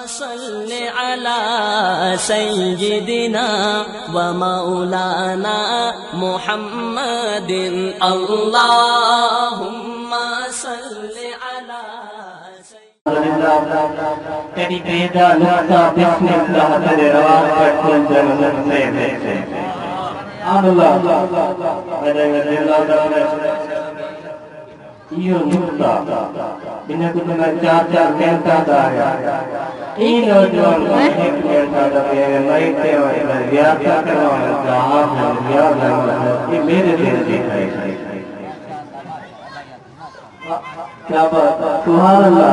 صل على سيدنا ومولانا محمد اللهم صل على تیری بیدا نقطہ بسم اللہ تیرے رواز پر کل جنت سے دیکھے اللہ میرے اللہ یہ نقطہ انہیں کچھ میں چار کہتا دایا این نوجوان ایک کہتا دایا مائتے ہوئے ریاضہ کروانا جہاں ہے ریاضہ یہ میرے دل دیکھائی کیا بات سبحان اللہ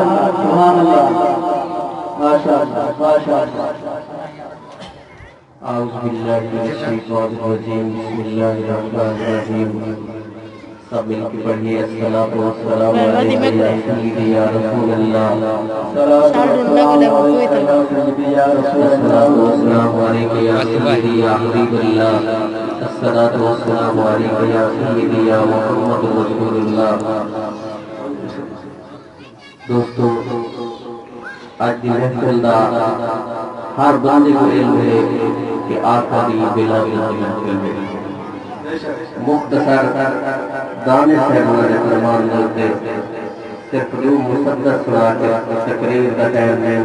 ماشاءاللہ اعوذ باللہ من الشیطان الرجیم بسم اللہ الرحمن الرحیم سب مل کے پڑھیے الصلاۃ والسلام علیک یا سیدی یا رسول اللہ الصلاۃ والسلام علیک یا سیدی یا حبیب اللہ الصلاۃ والسلام علیک یا سیدی یا محمد رسول اللہ دوستو آج دی محفل دا ہر بندے کو علم ہے کہ آقا دی بلا محفل ہے مختصر دانے صاحبوں نے فرمان دے صرف دو مصدر سنا کے تقریر کا ٹائم ہے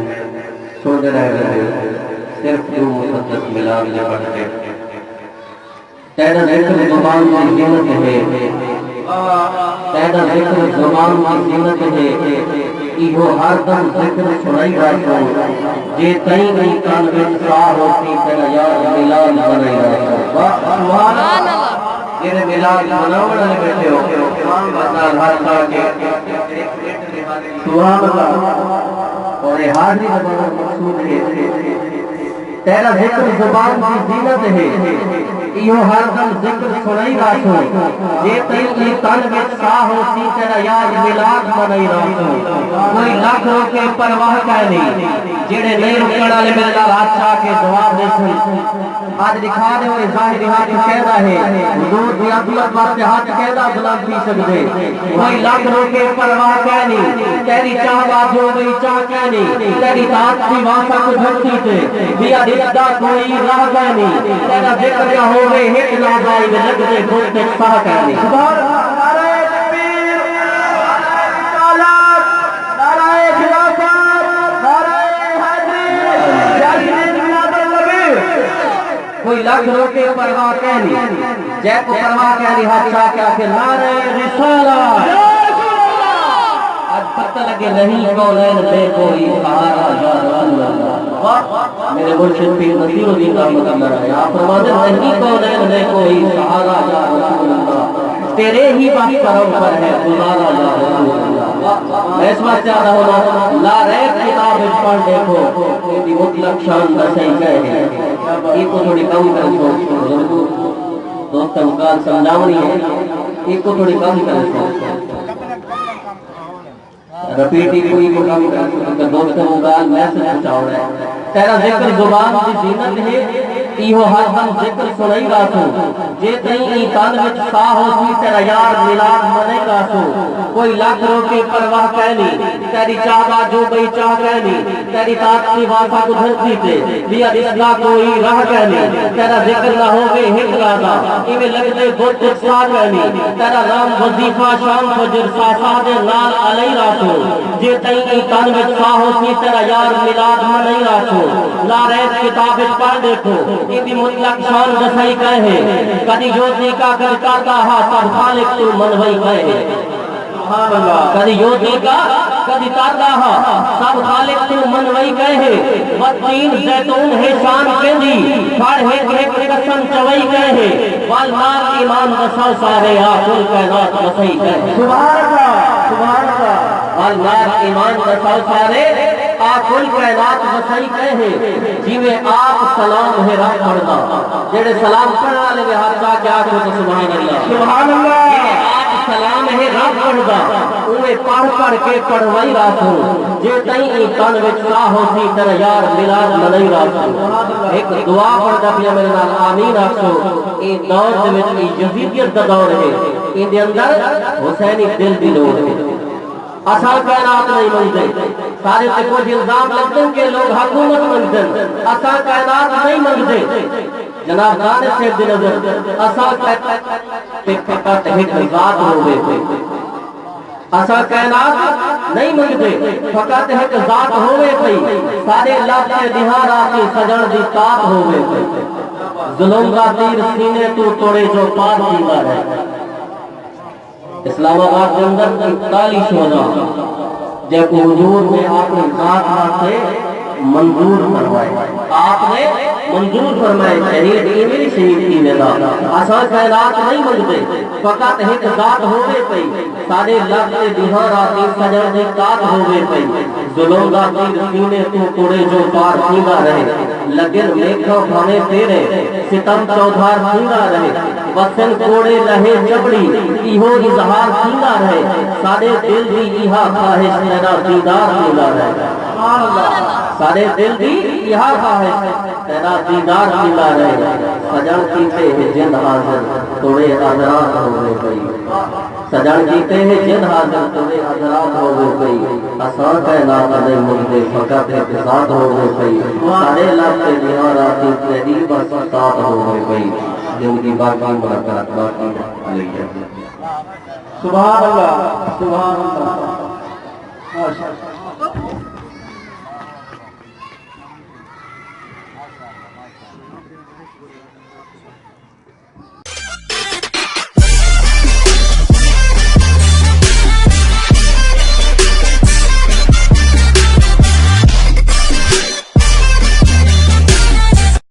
سونے رہے صرف دو مصدر ملاب نے پڑھتے تیرا ذکر زبان کی زینت ہے تیرا ذکر زبان کی زینت ہے ایہو ہر دم ذکر سنائی رہتا جے تئی نہیں کان وچ ساہ ہوتی تیرا یاد ملال بنائی رہتا سبحان اللہ یہ ملال بناون والے بیٹھے ہو مثال ہر کا کے سبحان اللہ اور یہ حاضری کا مقصود ہے تیرا ذکر زبان کی زینت ہے ایہو ہر دم ذکر سنائی رہتا جے تئی نہیں کان وچ ساہ ہوتی تیرا یاد ملال بنائی رہتا کوئی لاکھ روکے پرواہ کا نہیں جڑے نہیں رکن والے میرے نال ہاتھ چاہ کے جواب دے سن آج دکھا دے ہوئے ظاہر ہاتھ کہدا ہے حضور دی عظمت واسطے ہاتھ کہدا بلند پی سکدے کوئی لاکھ روکے پرواہ کا نہیں تیری چاہ باجو گئی چاہ کا نہیں تیری ذات دی واسطہ کو دھرتی تے دیا دیدا کوئی راہ کا نہیں تیرا ذکر کیا ہوے ہٹ نہ جائے لگ دے خود تے ساہ کا نہیں سبحان اللہ کوئی لاکھ روکے پرواہ کہنی جے کو پرواہ کہنی ہاتھ چاہ کے آکے نعرہ رسالہ آج پتہ لگے نہیں کونین بے کوئی سہارا یا رسول اللہ میرے مرشد پیر نصیر الدین رحمت اللہ ہے آپ فرماتے نہیں کونین بے کوئی سہارا یا رسول اللہ تیرے ہی بات کرم پر ہے گزارا یا رسول اللہ میں اس واسطے آ رہا ہوں لا ریب کتاب پڑھ دیکھو یہ مطلق شان کا صحیح کہے ایک کو تھوڑی کم کر سوچ دوست مقال سمجھاونی ہے ایک کو تھوڑی کم کر سوچ رپیٹی کوئی کو کم کر سوچ دوست مقال میسج پہنچاؤ رہے تیرا ذکر زبان کی زینت ہے ایہو ہر دم ذکر سنائی گا سو جے تئی کان وچ ساہ ہوسی تیرا یار ملاد منے گا سو کوئی لاکھ روکے پرواہ کہنی تیری چاہ باجو گئی چاہ کہنی تیری طاعت کی واسطہ کو دھرتی تے دیا دسنا کوئی راہ کہنی تیرا ذکر نہ ہوگے ہٹ رادا ایویں لگتے گھٹ سا کہنی تیرا نام وظیفہ شام فجر ساساد نال علی راتو جے تئی کان وچ ساہ ہوسی تیرا یار ملاد منے گا سو لا ریب کتاب پڑھ دیکھو یہ بھی مطلق شان دسائی کہے کدی یوتی کا کر کرتا ہا سب خالق تو منوئی کہے کدی یوتی کا کدی کرتا ہا سب خالق تو منوئی کہے والتین زیتون ہے شان کہندی پھڑ ایک قسم چوئی کہے والنار ایمان وسو سارے آکل کائنات وسائی کہے سبحان اللہ والنار ایمان وسو سارے آکل کائنات وسائی کہے جیویں آپ سلام ہے رب پڑھنا جڑے سلام پڑھنا والے میں ہاتھ چاہ کے آکھو تو سبحان اللہ آپ سلام ہے رب پڑھنا انہیں پڑھ کے پڑھوائی راتھو جے تئی کان وچ ساہ ہوسی تیرا یار ملاد منائی راتھو ایک دعا پڑھدا پیا میرے نال آمین آکھو اے دور دے وچ یزیدیت دا دور ہے ان دے اندر حسینی دل دی لوڑ ہے اساں کائنات نہیں منگتے سارے تے کچھ الزام لگتے کہ لوگ حکومت منگتے اساں کائنات نہیں منگتے جناب دانے سے دی نظر اساں فقط ایک ذات ہوئے اساں کائنات نہیں منگتے فقط ایک ذات ہوئے پئی سارے لفظ دیہاں راتی سجن دی طاقت ہوئے پئی ظلم کا تیر سینے تو توڑے جو پار کیتا ہے اسلام آباد کے اندر 41 شہداء جب حضور نے اپنی ذات سے منظور فرمائے آپ نے منظور فرمائے شہید کی میری شہید کی ندا اساں کائنات نہیں منگتے فقط ایک ذات ہوئے پئی سارے لفظ دیہاں راتی سجن دی طاقت ہوئے پئی ظلم دا تیر سینے تو توڑے جو پار کیتا رہے لگن میکھا بھاوے تیرے ستم چودھار کیتا رہے وسن کوڑے لہے چپڑی ایہو اظہار کیتا رہے سارے دل دی ایہا خواہش تیرا دیدار کیتا رہے سارے دل دی ایہا خواہش تیرا دیدار کیتا رہے سجن کیتے ہیں جن حاضر توڑے حضرات ہوئے پئی سجن کیتے ہیں جن حاضر توڑے حضرات ہوئے پئی اساں کائنات نہیں منگتے فقط ایک ذات ہوئے پئی سارے لفظ دیہاں راتی تیری بس ساتھ ہوئے پئی جن کی باقی برکات باقی علیہ سبحان اللہ ماشاءاللہ